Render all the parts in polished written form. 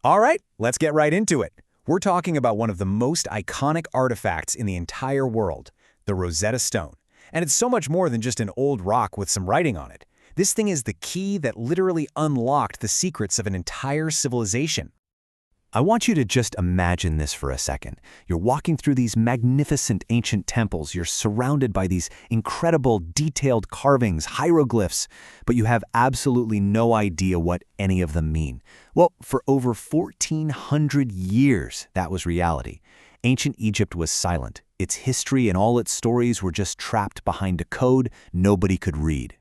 All right, let's get right into it. We're talking about one of the most iconic artifacts in the entire world, the Rosetta Stone. And it's so much more than just an old rock with some writing on it. This thing is the key that literally unlocked the secrets of an entire civilization. I want you to just imagine this for a second. You're walking through these magnificent ancient temples. You're surrounded by these incredible detailed carvings, hieroglyphs, but you have absolutely no idea what any of them mean. Well, for over 1,400 years, that was reality. Ancient Egypt was silent. Its history and all its stories were just trapped behind a code nobody could read.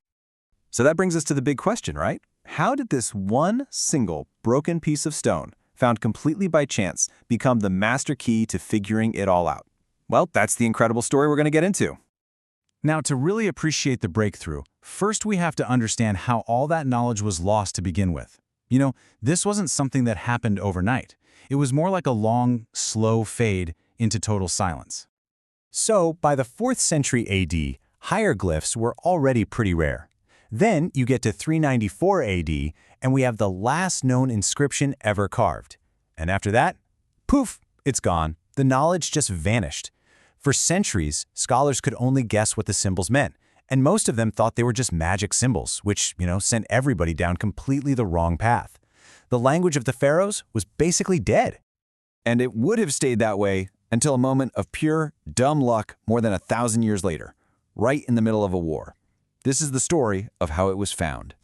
So that brings us to the big question, right? How did this one single broken piece of stone, found completely by chance, become the master key to figuring it all out? Well, that's the incredible story we're going to get into. Now, to really appreciate the breakthrough, first we have to understand how all that knowledge was lost to begin with. This wasn't something that happened overnight. It was more like a long, slow fade into total silence. So, by the 4th century AD, hieroglyphs were already pretty rare. Then you get to 394 AD, and we have the last known inscription ever carved. And after that, poof, it's gone. The knowledge just vanished. For centuries, scholars could only guess what the symbols meant, and most of them thought they were just magic symbols, which, sent everybody down completely the wrong path. The language of the pharaohs was basically dead. And it would have stayed that way until a moment of pure, dumb luck more than 1,000 years later, right in the middle of a war. This is the story of how it was found.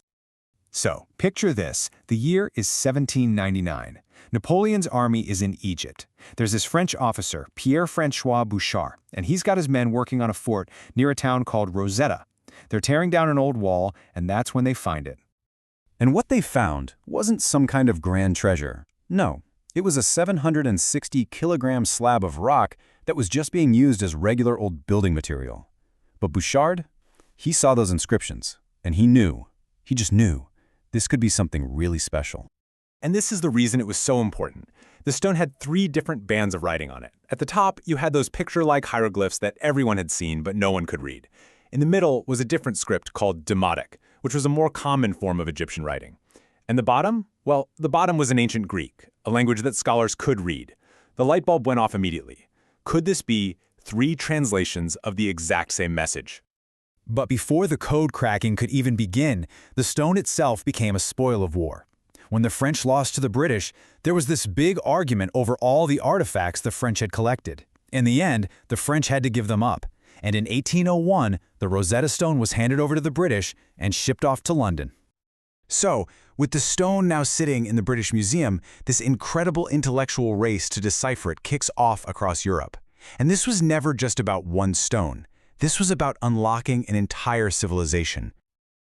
So, picture this. The year is 1799. Napoleon's army is in Egypt. There's this French officer, Pierre-François Bouchard, and he's got his men working on a fort near a town called Rosetta. They're tearing down an old wall, and that's when they find it. And what they found wasn't some kind of grand treasure. No, it was a 760-kilogram slab of rock that was just being used as regular old building material. But Bouchard, he saw those inscriptions, and he just knew, this could be something really special. And this is the reason it was so important. The stone had 3 different bands of writing on it. At the top, you had those picture-like hieroglyphs that everyone had seen but no one could read. In the middle was a different script called Demotic, which was a more common form of Egyptian writing. And the bottom? Well, the bottom was an ancient Greek, a language that scholars could read. The light bulb went off immediately. Could this be 3 translations of the exact same message? But before the code cracking could even begin, the stone itself became a spoil of war. When the French lost to the British, there was this big argument over all the artifacts the French had collected. In the end, the French had to give them up. And in 1801, the Rosetta Stone was handed over to the British and shipped off to London. So, with the stone now sitting in the British Museum, this incredible intellectual race to decipher it kicks off across Europe. And this was never just about one stone. This was about unlocking an entire civilization.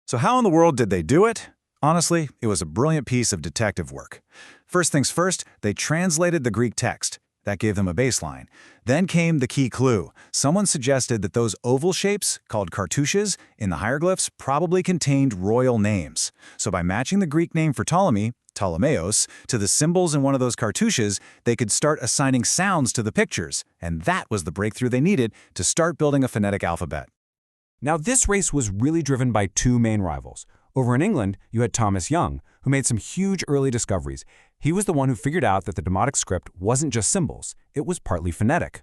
So how in the world did they do it? Honestly, it was a brilliant piece of detective work. First things first, they translated the Greek text. That gave them a baseline. Then came the key clue. Someone suggested that those oval shapes, called cartouches, in the hieroglyphs probably contained royal names. So by matching the Greek name for Ptolemy, Ptolemaios, to the symbols in one of those cartouches, they could start assigning sounds to the pictures, and that was the breakthrough they needed to start building a phonetic alphabet. Now, this race was really driven by 2 main rivals. Over in England, you had Thomas Young, who made some huge early discoveries. He was the one who figured out that the Demotic script wasn't just symbols, it was partly phonetic.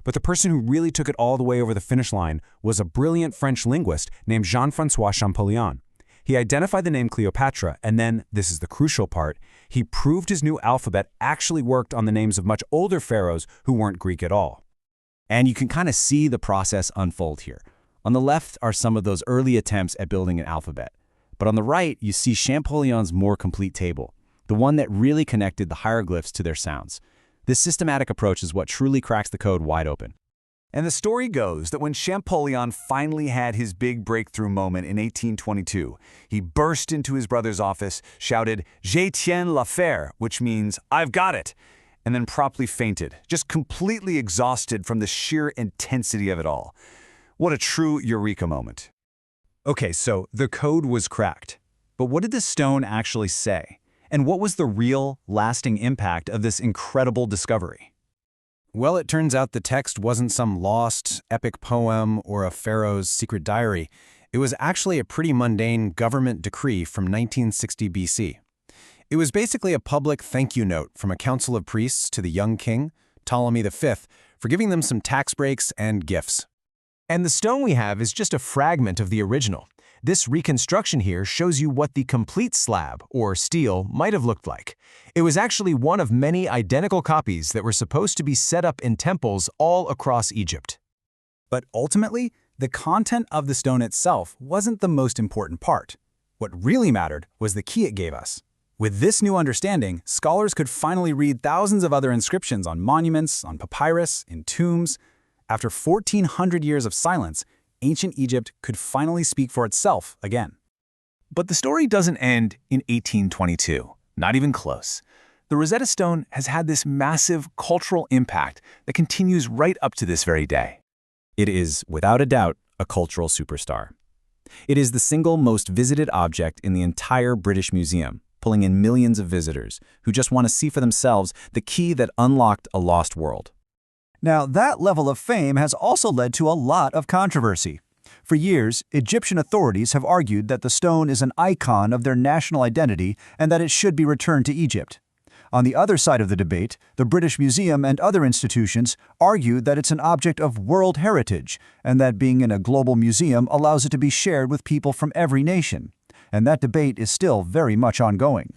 But the person who really took it all the way over the finish line was a brilliant French linguist named Jean-François Champollion. He identified the name Cleopatra, and then, this is the crucial part, he proved his new alphabet actually worked on the names of much older pharaohs who weren't Greek at all. And you can kind of see the process unfold here. On the left are some of those early attempts at building an alphabet. But on the right, you see Champollion's more complete table, the one that really connected the hieroglyphs to their sounds. This systematic approach is what truly cracks the code wide open. And the story goes that when Champollion finally had his big breakthrough moment in 1822, he burst into his brother's office, shouted, "Je tiens l'affaire," which means, "I've got it," and then promptly fainted, just completely exhausted from the sheer intensity of it all. What a true eureka moment. Okay, so the code was cracked. But what did the stone actually say? And what was the real, lasting impact of this incredible discovery? Well, it turns out the text wasn't some lost, epic poem or a pharaoh's secret diary. It was actually a pretty mundane government decree from 1960 BC. It was basically a public thank you note from a council of priests to the young king, Ptolemy V, for giving them some tax breaks and gifts. And the stone we have is just a fragment of the original. This reconstruction here shows you what the complete slab, or stele, might have looked like. It was actually one of many identical copies that were supposed to be set up in temples all across Egypt. But ultimately, the content of the stone itself wasn't the most important part. What really mattered was the key it gave us. With this new understanding, scholars could finally read thousands of other inscriptions on monuments, on papyrus, in tombs. After 1,400 years of silence, ancient Egypt could finally speak for itself again. But the story doesn't end in 1822, not even close. The Rosetta Stone has had this massive cultural impact that continues right up to this very day. It is, without a doubt, a cultural superstar. It is the single most visited object in the entire British Museum, pulling in millions of visitors who just want to see for themselves the key that unlocked a lost world. Now, that level of fame has also led to a lot of controversy. For years, Egyptian authorities have argued that the stone is an icon of their national identity and that it should be returned to Egypt. On the other side of the debate, the British Museum and other institutions argue that it's an object of world heritage and that being in a global museum allows it to be shared with people from every nation. And that debate is still very much ongoing.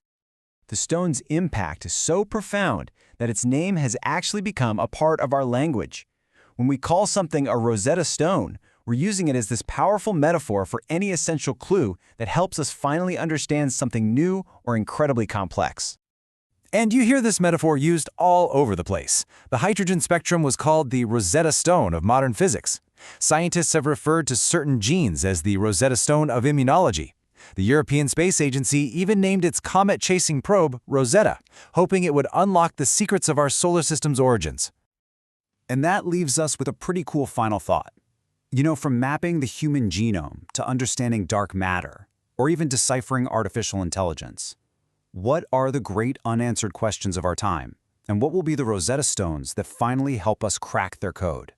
The stone's impact is so profound that its name has actually become a part of our language. When we call something a Rosetta Stone, we're using it as this powerful metaphor for any essential clue that helps us finally understand something new or incredibly complex. And you hear this metaphor used all over the place. The hydrogen spectrum was called the Rosetta Stone of modern physics. Scientists have referred to certain genes as the Rosetta Stone of immunology. The European Space Agency even named its comet-chasing probe Rosetta, hoping it would unlock the secrets of our solar system's origins. And that leaves us with a pretty cool final thought. You know, from mapping the human genome to understanding dark matter, or even deciphering artificial intelligence, what are the great unanswered questions of our time? And what will be the Rosetta Stones that finally help us crack their code?